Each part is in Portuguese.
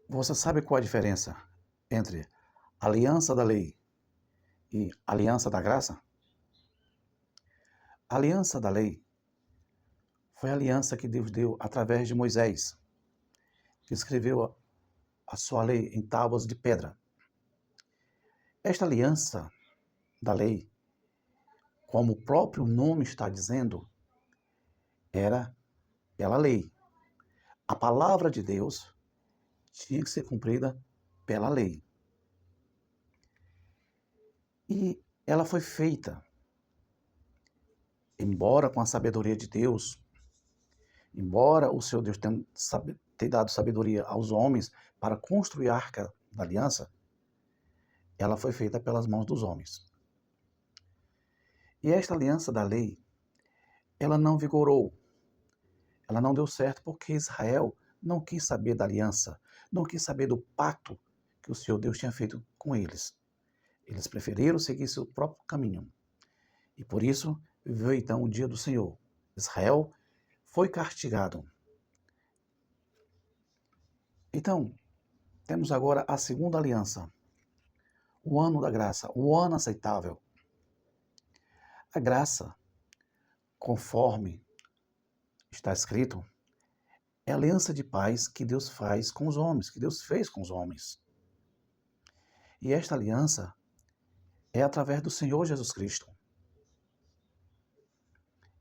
Você sabe qual a diferença entre aliança da lei e aliança da graça? A aliança da lei foi a aliança que Deus deu através de Moisés, que escreveu a sua lei em tábuas de pedra. Esta aliança da lei, como o próprio nome está dizendo, era pela lei. A palavra de Deus tinha que ser cumprida pela lei. E ela foi feita, embora com a sabedoria de Deus, embora o Senhor Deus tenha dado sabedoria aos homens para construir a arca da aliança, ela foi feita pelas mãos dos homens. E esta aliança da lei, ela não vigorou, ela não deu certo porque Israel não quis saber da aliança, não quis saber do pacto que o Senhor Deus tinha feito com eles. Eles preferiram seguir seu próprio caminho. E por isso veio então o dia do Senhor. Israel foi castigado. Então, temos agora a segunda aliança, o ano da graça, o ano aceitável. A graça, conforme está escrito, é a aliança de paz que Deus faz com os homens, que Deus fez com os homens. E esta aliança é através do Senhor Jesus Cristo.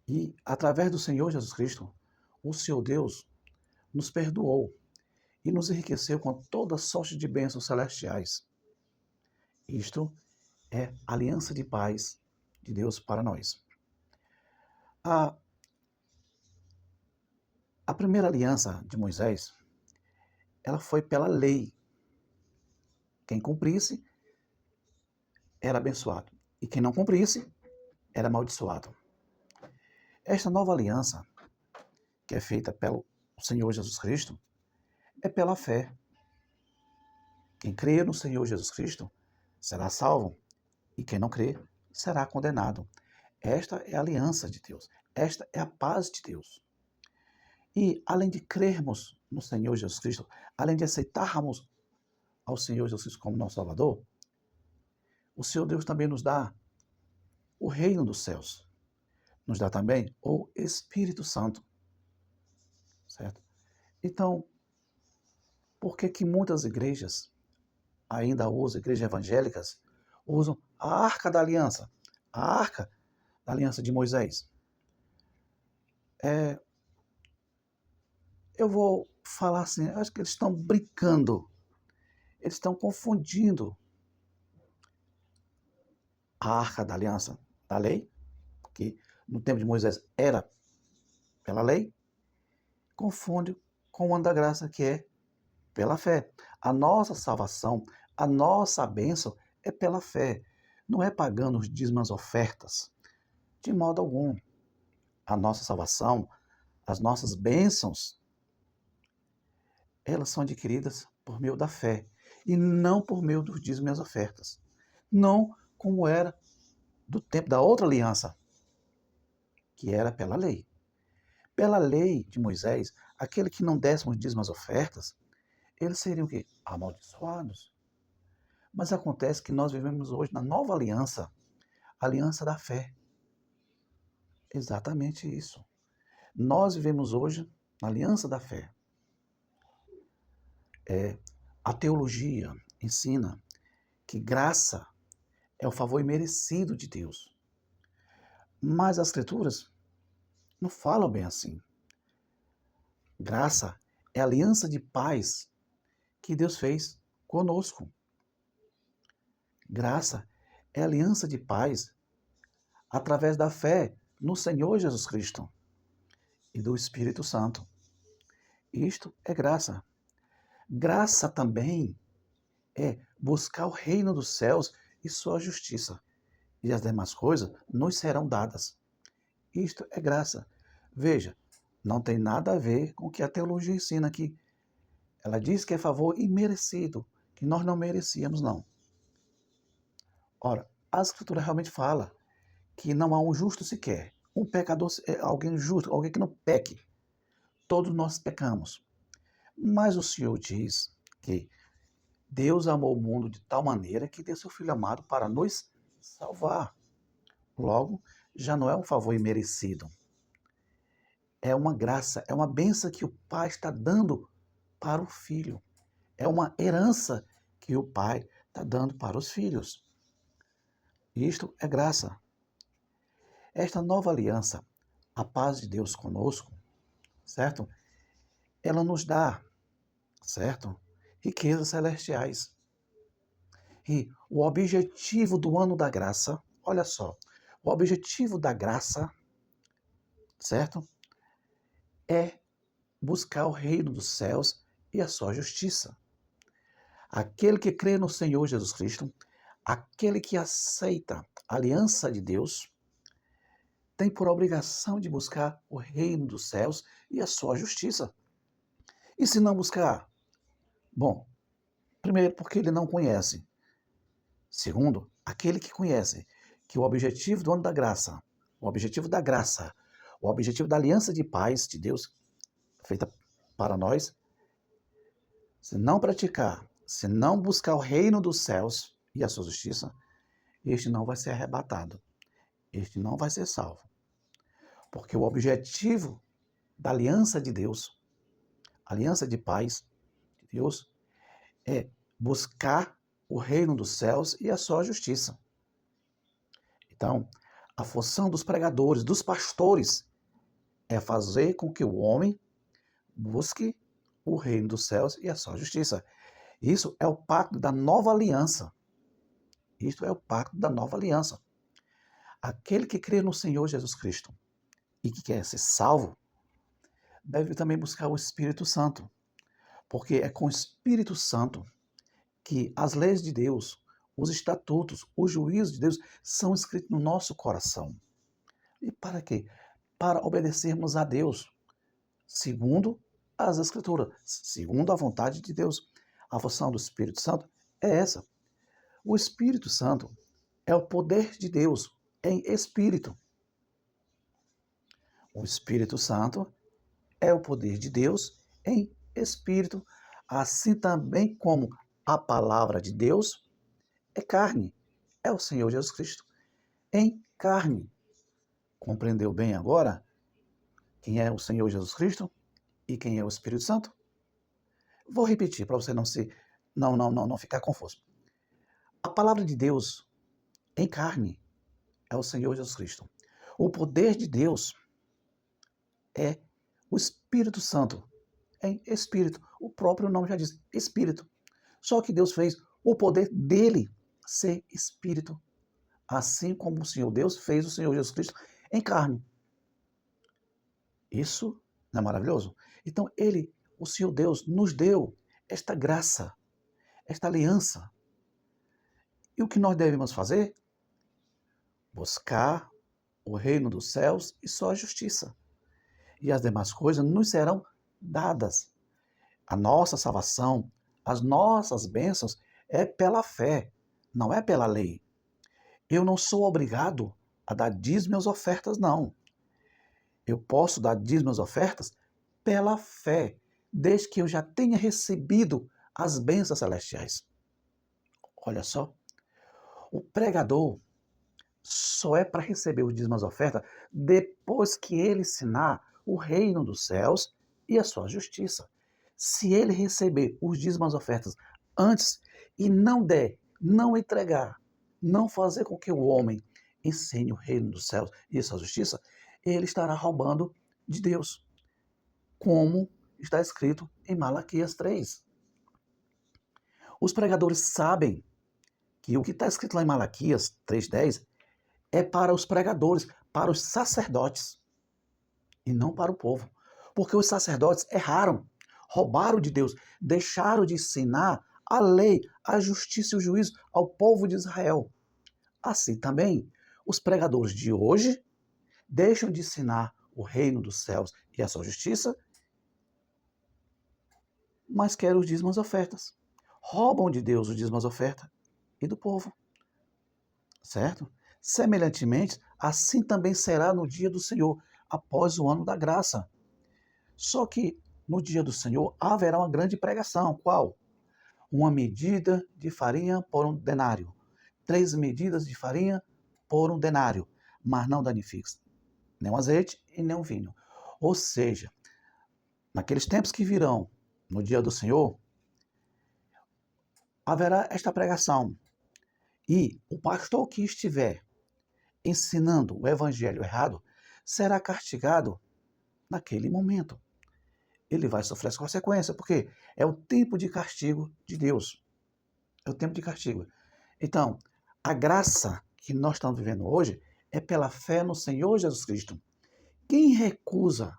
E através do Senhor Jesus Cristo, o Senhor Deus nos perdoou e nos enriqueceu com toda sorte de bênçãos celestiais. Isto é a aliança de paz de Deus para nós. A primeira aliança de Moisés, ela foi pela lei. Quem cumprisse era abençoado, e quem não cumprisse era amaldiçoado. Esta nova aliança, que é feita pelo Senhor Jesus Cristo, é pela fé. Quem crê no Senhor Jesus Cristo será salvo, e quem não crê será condenado. Esta é a aliança de Deus, esta é a paz de Deus. E além de crermos no Senhor Jesus Cristo, além de aceitarmos ao Senhor Jesus Cristo como nosso Salvador, o Senhor Deus também nos dá o reino dos céus. Nos dá também o Espírito Santo. Certo? Então, por que muitas igrejas ainda usam, igrejas evangélicas, usam a Arca da Aliança, a Arca da Aliança de Moisés? Eu vou falar assim, acho que eles estão brincando, eles estão confundindo a Arca da Aliança da lei, que no tempo de Moisés era pela lei, confunde com o ano da graça, que é pela fé. A nossa salvação, a nossa bênção é pela fé. Não é pagando os dízimos ofertas, de modo algum. A nossa salvação, as nossas bênçãos, elas são adquiridas por meio da fé e não por meio dos dízimos e as ofertas. Não como era do tempo da outra aliança, que era pela lei. Pela lei de Moisés, aquele que não desse os dízimos e as ofertas, eles seriam o quê? Amaldiçoados. Mas acontece que nós vivemos hoje na nova aliança, a aliança da fé. Exatamente isso. Nós vivemos hoje na aliança da fé. A teologia ensina que graça é o favor imerecido de Deus. Mas as escrituras não falam bem assim. Graça é a aliança de paz que Deus fez conosco. Graça é a aliança de paz através da fé no Senhor Jesus Cristo e do Espírito Santo. Isto é graça. Graça também é buscar o reino dos céus e sua justiça, e as demais coisas nos serão dadas. Isto é graça. Veja, não tem nada a ver com o que a teologia ensina aqui. Ela diz que é favor imerecido, que nós não merecíamos, não. Ora, a Escritura realmente fala que não há um justo sequer. Um pecador, alguém justo, alguém que não peque. Todos nós pecamos. Mas o Senhor diz que Deus amou o mundo de tal maneira que deu seu Filho amado para nos salvar. Logo, já não é um favor imerecido. É uma graça, é uma bênção que o Pai está dando para o Filho. É uma herança que o Pai está dando para os filhos. Isto é graça. Esta nova aliança, a paz de Deus conosco, certo? Ela nos dá, certo? Riquezas celestiais. E o objetivo do ano da graça, olha só, o objetivo da graça, certo? É buscar o reino dos céus e a sua justiça. Aquele que crê no Senhor Jesus Cristo, aquele que aceita a aliança de Deus, tem por obrigação de buscar o reino dos céus e a sua justiça. E se não buscar? Bom, primeiro, porque ele não conhece. Segundo, aquele que conhece que o objetivo do ano da graça, o objetivo da graça, o objetivo da aliança de paz de Deus feita para nós, se não praticar, se não buscar o reino dos céus e a sua justiça, este não vai ser arrebatado. Este não vai ser salvo. Porque o objetivo da aliança de Deus, aliança de paz de Deus, é buscar o reino dos céus e a sua justiça. Então, a função dos pregadores, dos pastores, é fazer com que o homem busque o reino dos céus e a sua justiça. Isso é o pacto da nova aliança. Isto é o pacto da nova aliança. Aquele que crê no Senhor Jesus Cristo e que quer ser salvo, deve também buscar o Espírito Santo. Porque é com o Espírito Santo que as leis de Deus, os estatutos, os juízos de Deus são escritos no nosso coração. E para quê? Para obedecermos a Deus, segundo as Escrituras, segundo a vontade de Deus. A função do Espírito Santo é essa. O Espírito Santo é o poder de Deus em espírito. O Espírito Santo é o poder de Deus em espírito, assim também como a palavra de Deus é carne, é o Senhor Jesus Cristo em carne. Compreendeu bem agora quem é o Senhor Jesus Cristo e quem é o Espírito Santo? Vou repetir para você não ficar confuso. A palavra de Deus em carne é o Senhor Jesus Cristo. O poder de Deus é o Espírito Santo em espírito. O próprio nome já diz espírito. Só que Deus fez o poder dele ser espírito, assim como o Senhor Deus fez o Senhor Jesus Cristo em carne. Isso não é maravilhoso? Então ele, o Senhor Deus, nos deu esta graça, esta aliança. E o que nós devemos fazer? Buscar o reino dos céus e sua justiça. E as demais coisas nos serão dadas. A nossa salvação, as nossas bênçãos é pela fé, não é pela lei. Eu não sou obrigado a dar dízimos ofertas, não. Eu posso dar dízimos ofertas pela fé, desde que eu já tenha recebido as bênçãos celestiais. Olha só, o pregador só é para receber os dízimos ofertas depois que ele ensinar o reino dos céus e a sua justiça. Se ele receber os dízimos ofertas antes e não der, não entregar, não fazer com que o homem ensine o reino dos céus e a sua justiça, ele estará roubando de Deus, como está escrito em Malaquias 3. Os pregadores sabem que o que está escrito lá em Malaquias 3:10 é para os pregadores, para os sacerdotes, e não para o povo. Porque os sacerdotes erraram, roubaram de Deus, deixaram de ensinar a lei, a justiça e o juízo ao povo de Israel. Assim também, os pregadores de hoje deixam de ensinar o reino dos céus e a sua justiça, mas querem os dízimos ofertas. Roubam de Deus os dízimos ofertas e do povo. Certo? Semelhantemente, assim também será no dia do Senhor, após o ano da graça. Só que no dia do Senhor haverá uma grande pregação. Qual? uma medida de farinha por um denário, 3 medidas de farinha por um denário, mas não danifiques nem o azeite e nem o vinho. Ou seja, naqueles tempos que virão, no dia do Senhor, haverá esta pregação. E o pastor que estiver ensinando o evangelho errado será castigado naquele momento. Ele vai sofrer as consequências, porque é o tempo de castigo de Deus. É o tempo de castigo. Então, a graça que nós estamos vivendo hoje é pela fé no Senhor Jesus Cristo. Quem recusa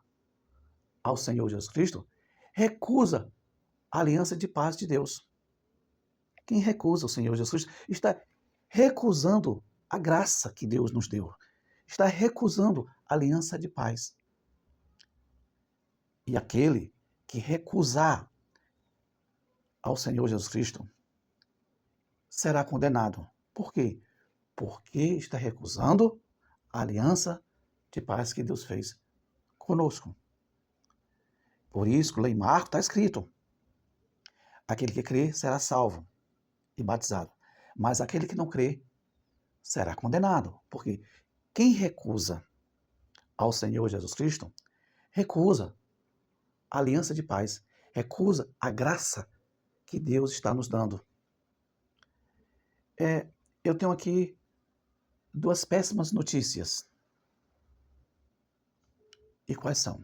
ao Senhor Jesus Cristo, recusa a aliança de paz de Deus. Quem recusa o Senhor Jesus Cristo está recusando a graça que Deus nos deu. Está recusando a aliança de paz. E aquele que recusar ao Senhor Jesus Cristo será condenado. Por quê? Porque está recusando a aliança de paz que Deus fez conosco. Por isso, lá em Marcos está escrito: aquele que crê será salvo e batizado, mas aquele que não crê será condenado. Porque quem recusa ao Senhor Jesus Cristo, recusa a aliança de paz, recusa a graça que Deus está nos dando. Eu tenho aqui 2 péssimas notícias. E quais são?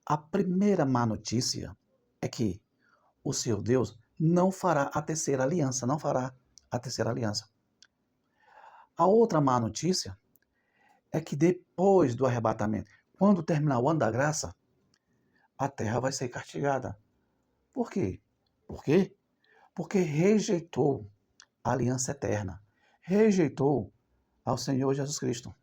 A primeira má notícia é que o Senhor Deus não fará a terceira aliança, não fará a terceira aliança. A outra má notícia é que depois do arrebatamento, quando terminar o ano da graça, a terra vai ser castigada. Por quê? Por quê? Porque rejeitou a aliança eterna, rejeitou ao Senhor Jesus Cristo.